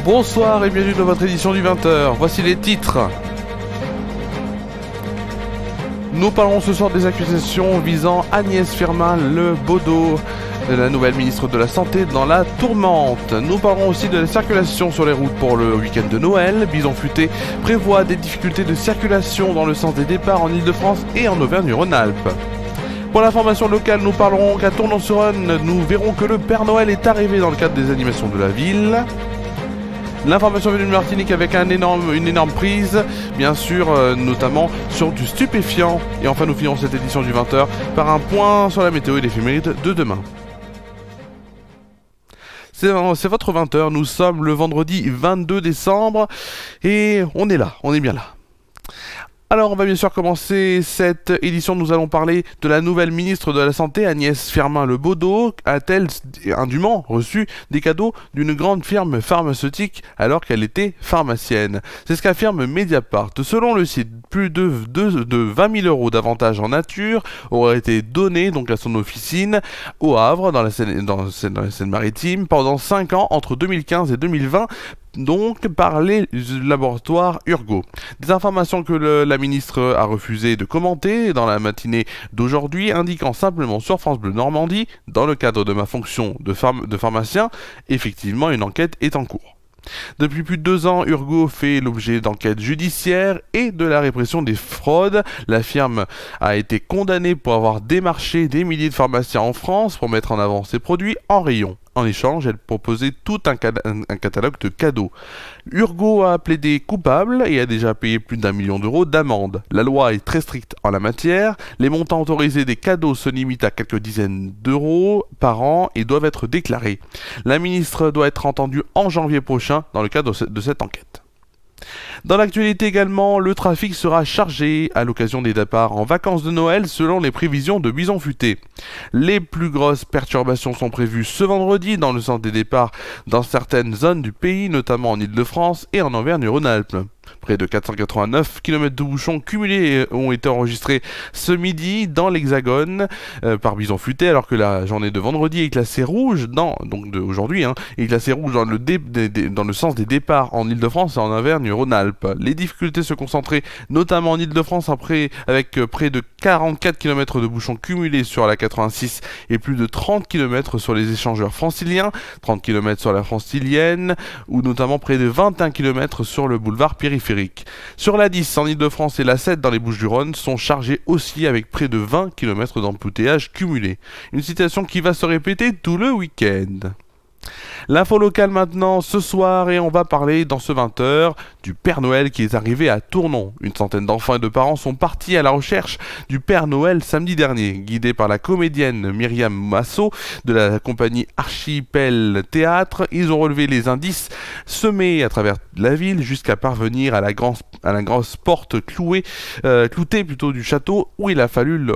Bonsoir et bienvenue dans votre édition du 20h. Voici les titres. Nous parlerons ce soir des accusations visant Agnès Firmin-Le Bodo, la nouvelle ministre de la Santé, dans la tourmente. Nous parlerons aussi de la circulation sur les routes pour le week-end de Noël. Bison Futé prévoit des difficultés de circulation dans le sens des départs en Ile-de-France et en Auvergne-Rhône-Alpes. Pour l'information locale, nous parlerons qu'à Tournon-sur-Rhône, nous verrons que le Père Noël est arrivé dans le cadre des animations de la ville. L'information venue de Martinique avec une énorme prise, bien sûr, notamment sur du stupéfiant. Et enfin, nous finirons cette édition du 20h par un point sur la météo et l'éphéméride de demain. C'est votre 20h, nous sommes le vendredi 22 décembre et on est là, on est bien là. Alors on va bien sûr commencer cette édition, nous allons parler de la nouvelle ministre de la Santé, Agnès Firmin-Le Bodo. A-t-elle indûment reçu des cadeaux d'une grande firme pharmaceutique alors qu'elle était pharmacienne? C'est ce qu'affirme Mediapart. Selon le site, plus de 20 000 € d'avantages en nature auraient été donnés donc à son officine au Havre, dans la Seine-Maritime, pendant 5 ans, entre 2015 et 2020, donc par les laboratoires Urgo. Des informations que la ministre a refusé de commenter dans la matinée d'aujourd'hui, indiquant simplement sur France Bleu Normandie, dans le cadre de ma fonction de pharmacien, effectivement une enquête est en cours. Depuis plus de 2 ans, Urgo fait l'objet d'enquêtes judiciaires et de la répression des fraudes. La firme a été condamnée pour avoir démarché des milliers de pharmaciens en France pour mettre en avant ses produits en rayon. En échange, elle proposait tout un catalogue de cadeaux. Urgo a plaidé coupable et a déjà payé plus d'1 million d'euros d'amende. La loi est très stricte en la matière. Les montants autorisés des cadeaux se limitent à quelques dizaines d'euros par an et doivent être déclarés. La ministre doit être entendue en janvier prochain dans le cadre de cette enquête. Dans l'actualité également, le trafic sera chargé à l'occasion des départs en vacances de Noël selon les prévisions de Bison Futé. Les plus grosses perturbations sont prévues ce vendredi dans le sens des départs dans certaines zones du pays, notamment en Ile-de-France et en Auvergne-Rhône-Alpes. Près de 489 km de bouchons cumulés ont été enregistrés ce midi dans l'Hexagone par Bison Futé, alors que la journée de vendredi est classée rouge, aujourd'hui, est classée rouge dans le sens des départs en Ile-de-France et en Auvergne-Rhône-Alpes. Les difficultés se concentraient notamment en Ile-de-France avec près de 44 km de bouchons cumulés sur la 86 et plus de 30 km sur les échangeurs franciliens, 30 km sur la francilienne ou notamment près de 21 km sur le boulevard périphérique. Sur la 10 en Ile-de-France et la 7 dans les Bouches-du-Rhône sont chargés aussi avec près de 20 km d'embouteillage cumulé. Une situation qui va se répéter tout le week-end. L'info locale maintenant ce soir et on va parler dans ce 20h du Père Noël qui est arrivé à Tournon. Une centaine d'enfants et de parents sont partis à la recherche du Père Noël samedi dernier. Guidés par la comédienne Myriam Massot de la compagnie Archipel Théâtre, ils ont relevé les indices semés à travers la ville jusqu'à parvenir à la grosse porte cloutée du château où il a fallu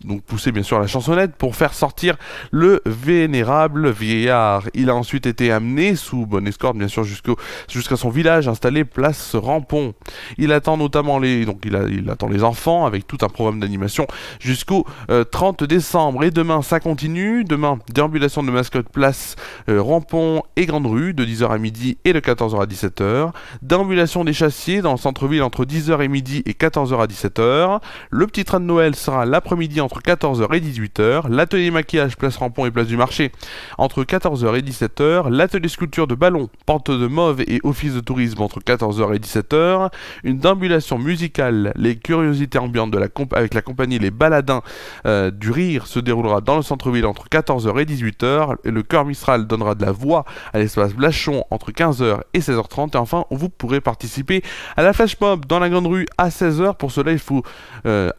donc pousser bien sûr la chansonnette pour faire sortir le vénérable vieillard. Il a ensuite été amené sous bonne escorte bien sûr jusqu'à son village installé place Rampon. Il attend notamment il attend les enfants avec tout un programme d'animation jusqu'au 30 décembre. Et demain ça continue. Demain déambulation de mascotte place Rampon et Grande Rue de 10h à midi et de 14h à 17h. Déambulation des chassiers dans le centre-ville entre 10h et midi et 14h à 17h. Le petit train de Noël sera l'après-midi entre 14h et 18h. L'atelier maquillage place Rampon et place du marché entre 14h et 17h. L'atelier sculpture de ballon, pente de mauve et office de tourisme entre 14h et 17h. Une déambulation musicale, les curiosités ambiantes avec la compagnie Les Baladins du Rire se déroulera dans le centre-ville entre 14h et 18h. Et le chœur Mistral donnera de la voix à l'espace Blachon entre 15h et 16h30. Et enfin, vous pourrez participer à la flash mob dans la Grande Rue à 16h. Pour cela, il faut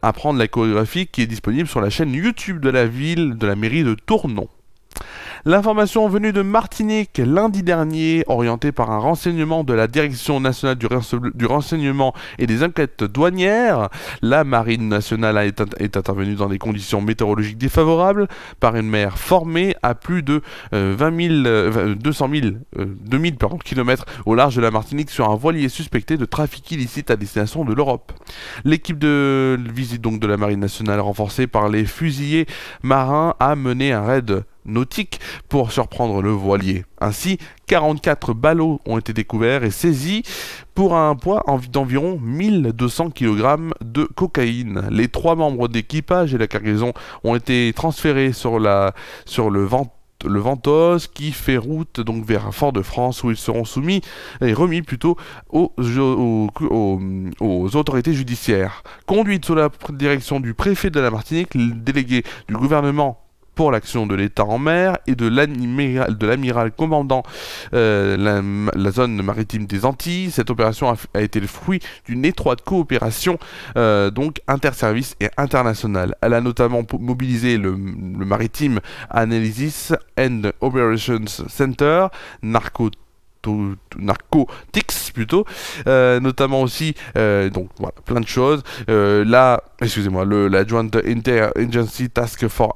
apprendre la chorégraphie qui est disponible sur la chaîne YouTube de la ville, de la mairie de Tournon. L'information venue de Martinique lundi dernier, orientée par un renseignement de la Direction nationale du renseignement et des enquêtes douanières, la Marine nationale est intervenue dans des conditions météorologiques défavorables par une mer formée à plus de 2000 km au large de la Martinique sur un voilier suspecté de trafic illicite à destination de l'Europe. L'équipe de visite donc de la Marine nationale renforcée par les fusiliers marins a mené un raid nautiques pour surprendre le voilier. Ainsi, 44 ballots ont été découverts et saisis pour un poids d'environ 1200 kg de cocaïne. Les 3 membres d'équipage et la cargaison ont été transférés sur le Ventose qui fait route donc vers Fort-de-France où ils seront soumis et remis plutôt aux autorités judiciaires. Conduite sous la direction du préfet de la Martinique, le délégué du gouvernement pour l'action de l'État en mer et de l'amiral commandant la zone maritime des Antilles. Cette opération a été le fruit d'une étroite coopération donc interservices et internationale. Elle a notamment mobilisé le Maritime Analysis and Operations Center, Narcotics plutôt, notamment aussi donc voilà, plein de choses. La Joint Interagency Task Force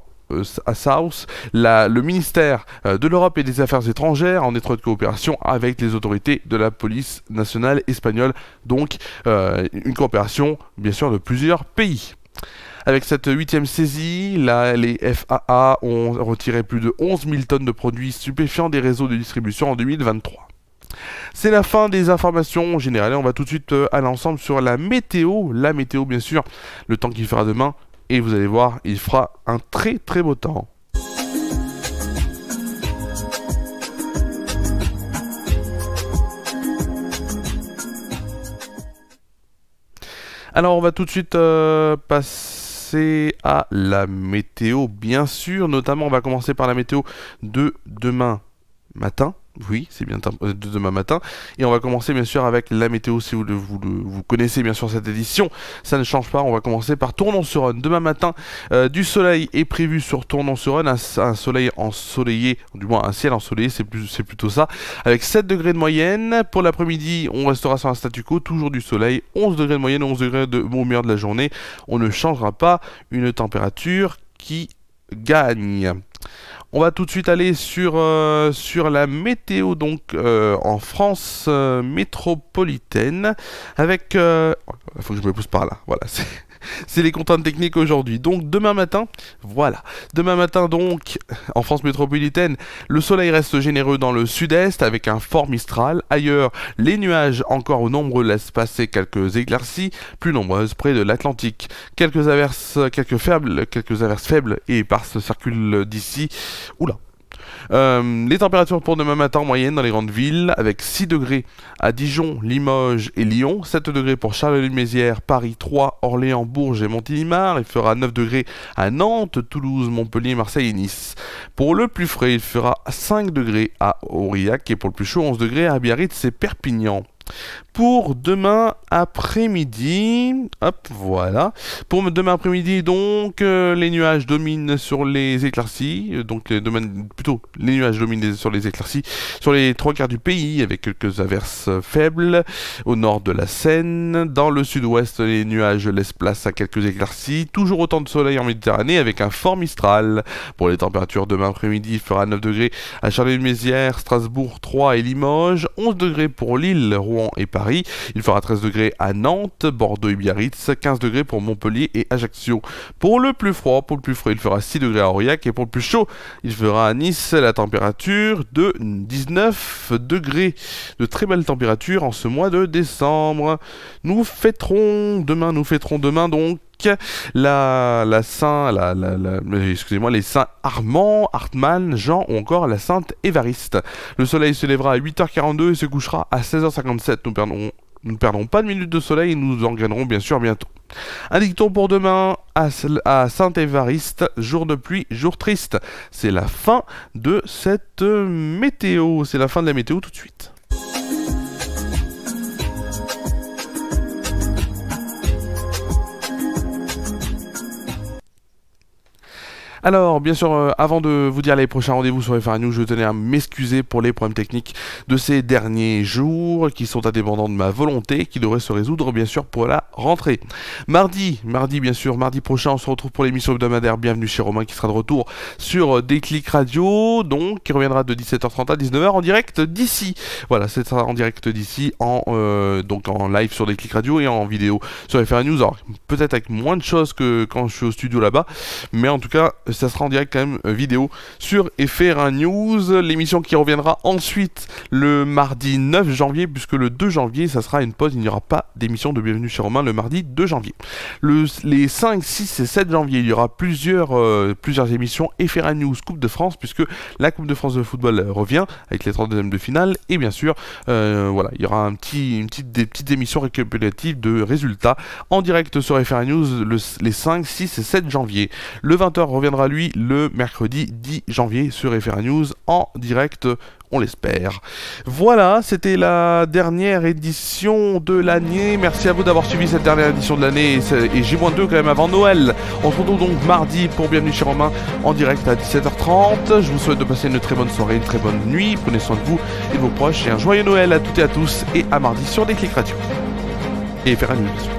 à South, le ministère de l'Europe et des Affaires étrangères en étroite coopération avec les autorités de la police nationale espagnole, donc une coopération bien sûr de plusieurs pays. Avec cette 8e saisie, les FAA ont retiré plus de 11 000 tonnes de produits stupéfiants des réseaux de distribution en 2023. C'est la fin des informations générales. On va tout de suite aller ensemble sur la météo. La météo, bien sûr, le temps qu'il fera demain. Et vous allez voir, il fera un très très beau temps. Alors on va tout de suite passer à la météo, bien sûr. Notamment, on va commencer par la météo de demain matin. Oui, c'est bien de demain matin. Et on va commencer bien sûr avec la météo, si vous connaissez bien sûr cette édition. Ça ne change pas, on va commencer par Tournon-sur-Rhône. Demain matin, du soleil est prévu sur Tournon-sur-Rhône, un soleil ensoleillé, du moins un ciel ensoleillé, c'est plutôt ça. Avec 7 degrés de moyenne. Pour l'après-midi, on restera sur un statu quo, toujours du soleil. 11 degrés de moyenne, 11 degrés au milieu de la journée. On ne changera pas, une température qui gagne. On va tout de suite aller sur la météo donc en France métropolitaine avec... il faut que je me pousse par là, voilà, c'est les contraintes techniques aujourd'hui. Donc demain matin, voilà, demain matin donc en France métropolitaine, le soleil reste généreux dans le sud-est avec un fort Mistral. Ailleurs, les nuages encore nombreux laissent passer quelques éclaircies plus nombreuses près de l'Atlantique. Quelques averses faibles et éparses circulent d'ici. Oula. Les températures pour demain matin en moyenne dans les grandes villes avec 6 degrés à Dijon, Limoges et Lyon, 7 degrés pour Charleville-Mézières, Paris, Troyes, Orléans, Bourges et Montélimar. Il fera 9 degrés à Nantes, Toulouse, Montpellier, Marseille et Nice. Pour le plus frais, il fera 5 degrés à Aurillac et pour le plus chaud 11 degrés à Biarritz et Perpignan. Pour demain après-midi, hop, voilà. Pour demain après-midi, donc, les nuages dominent sur les éclaircies. Donc, les nuages dominent sur les éclaircies sur les 3/4 du pays, avec quelques averses faibles au nord de la Seine. Dans le sud-ouest, les nuages laissent place à quelques éclaircies. Toujours autant de soleil en Méditerranée, avec un fort Mistral. Pour les températures, demain après-midi, il fera 9 degrés à Charleville-Mézières, Strasbourg, Troyes et Limoges. 11 degrés pour Lille, Rouen et Paris. Il fera 13 degrés à Nantes, Bordeaux et Biarritz, 15 degrés pour Montpellier et Ajaccio. Pour le plus froid, il fera 6 degrés à Aurillac et pour le plus chaud, il fera à Nice la température de 19 degrés. De très belles températures en ce mois de décembre. Nous fêterons demain donc les saints Armand, Hartmann, Jean ou encore la sainte Évariste. Le soleil se lèvera à 8h42 et se couchera à 16h57. Nous ne perdrons pas de minutes de soleil et nous en gagnerons bien sûr bientôt. Un dicton pour demain à Saint-Évariste, jour de pluie, jour triste. C'est la fin de cette météo. C'est la fin de la météo tout de suite. Alors, bien sûr, avant de vous dire les prochains rendez-vous sur FR News, je tenais à m'excuser pour les problèmes techniques de ces derniers jours, qui sont indépendants de ma volonté, qui devraient se résoudre, bien sûr, pour la rentrée. Mardi prochain, on se retrouve pour l'émission hebdomadaire Bienvenue chez Romain, qui sera de retour sur Déclic Radio, donc, qui reviendra de 17h30 à 19h en direct d'ici. Voilà, c'est ça, en direct d'ici, donc en live sur Déclic Radio et en vidéo sur FR News. Alors, peut-être avec moins de choses que quand je suis au studio là-bas, mais en tout cas, ça sera en direct quand même vidéo sur FR1 News. L'émission qui reviendra ensuite le mardi 9 janvier, puisque le 2 janvier, ça sera une pause. Il n'y aura pas d'émission de Bienvenue chez Romain le mardi 2 janvier. Les 5, 6 et 7 janvier, il y aura plusieurs émissions FR1 News Coupe de France, puisque la Coupe de France de football revient avec les 32e de finale. Et bien sûr, voilà, il y aura des petites émissions récapitulatives de résultats en direct sur FR1 News les 5, 6 et 7 janvier. Le 20h reviendra lui le mercredi 10 janvier sur FR1 News en direct, on l'espère. Voilà, c'était la dernière édition de l'année. Merci à vous d'avoir suivi cette dernière édition de l'année et J-2 quand même avant Noël. On se retrouve donc mardi pour Bienvenue chez Romain en direct à 17h30. Je vous souhaite de passer une très bonne soirée, une très bonne nuit. Prenez soin de vous et de vos proches et un joyeux Noël à toutes et à tous et à mardi sur Déclic Radio. Et FR1 News bien sûr.